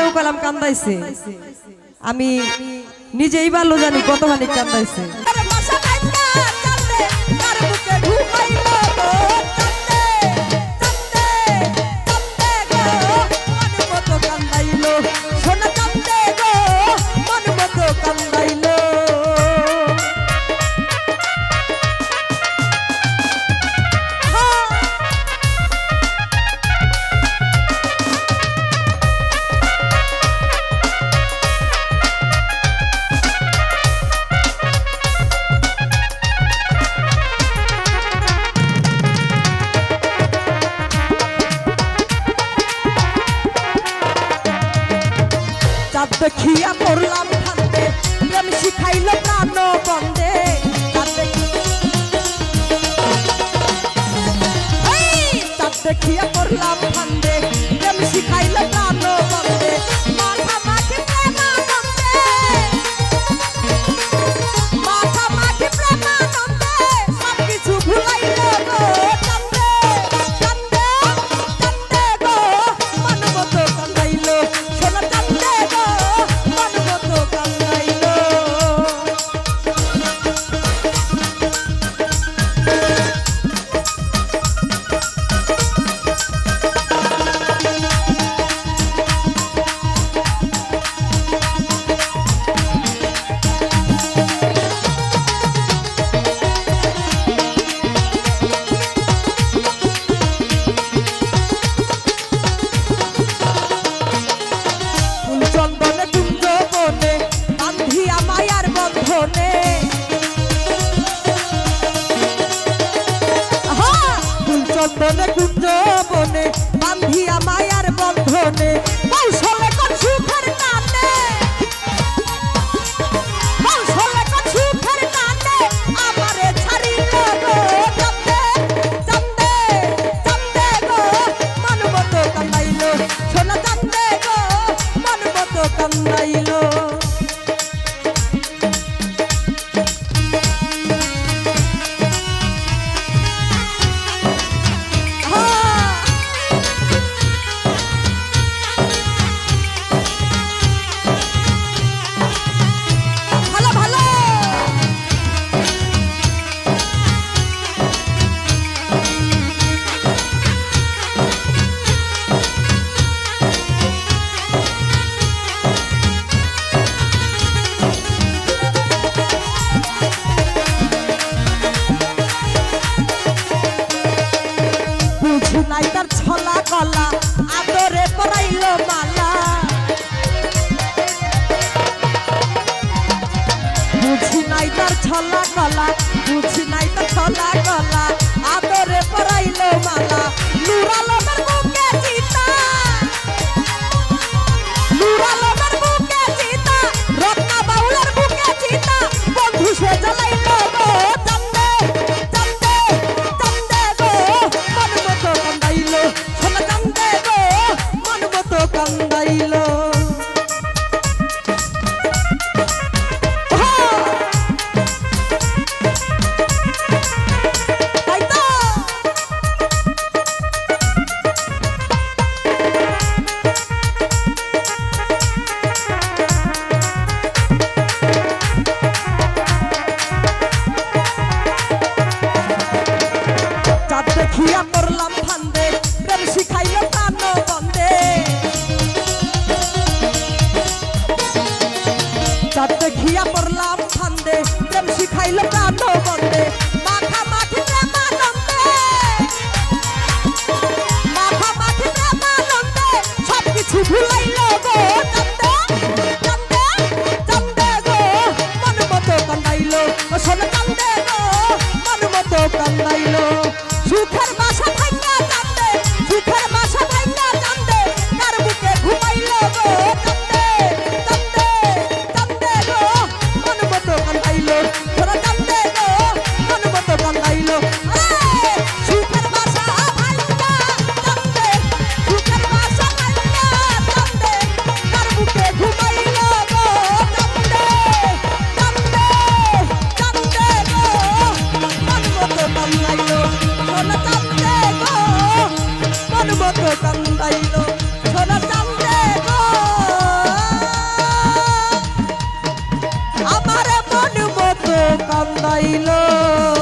কেউ কলাম কান্দাইছে, আমি নিজেই ভালো জানি কতখানি কান্দাইছে। দেখিয়া করলাম ফান্দে প্রেম শিখাইল প্রাণ বন্দে। চাঁদ দেখিয়া করলাম ফান্দে প্রেম শিখাইল প্রাণ বন্দে। মাখামাখি প্রেমানন্দে, মাখামাখি প্রেমানন্দে সব কিছু ভুলাইল গো চাঁদে, চাঁদে চাঁদে গো মন মতো কান্দাইল সোনা চাঁদে গো মন মতো কান্দাইল। চন্দনে কুঞ্জ বনে বান্ধিয়া মায়ার বন্ধনে কৌশলে কোন সুখের টানে, কৌশলে কোন সুখের টানে আমারে ছাড়িল গো চাঁদে, চাঁদে চাঁদে গো মন মতো কান্দাইল সোনা চাঁদে গো মন মতো কান্দাইল। নাই তার ছলা গলা আদরে পরাইল মালা, বুঝি নাই তার ছলা গলা, বুঝি নাই তার ছলা গলা আদরে পরাইল মালা। নুরালমের বুকে চিতা, নুরালমের বুকে চিতা, রত্না বাউলের বুকে চিতা বন্ধু সে জ্বালাইল গো চাঁদে, চাঁদে চাঁদে গো মন মতো কান্দাইল সোনা চাঁদে গো মন মতো কান্দাইল। দেখিয়া করলাম ফান্দে প্রেম শিখাইল প্রাণ বন্দে। চাঁদ দেখিয়া করলাম ফান্দে প্রেম শিখাইল প্রাণ বন্দে। মাখামাখি প্রেমানন্দে, মাখামাখি প্রেমানন্দে সব কিছু ভুলাইল গো চাঁদে, চাঁদে চাঁদে গো মন মতো কান্দাইল সোনা চাঁদে গো মন মতো কান্দাইল। সুখের বাসা ভাঙা চাঁদে, সুখের বাসা জ্বালাইলো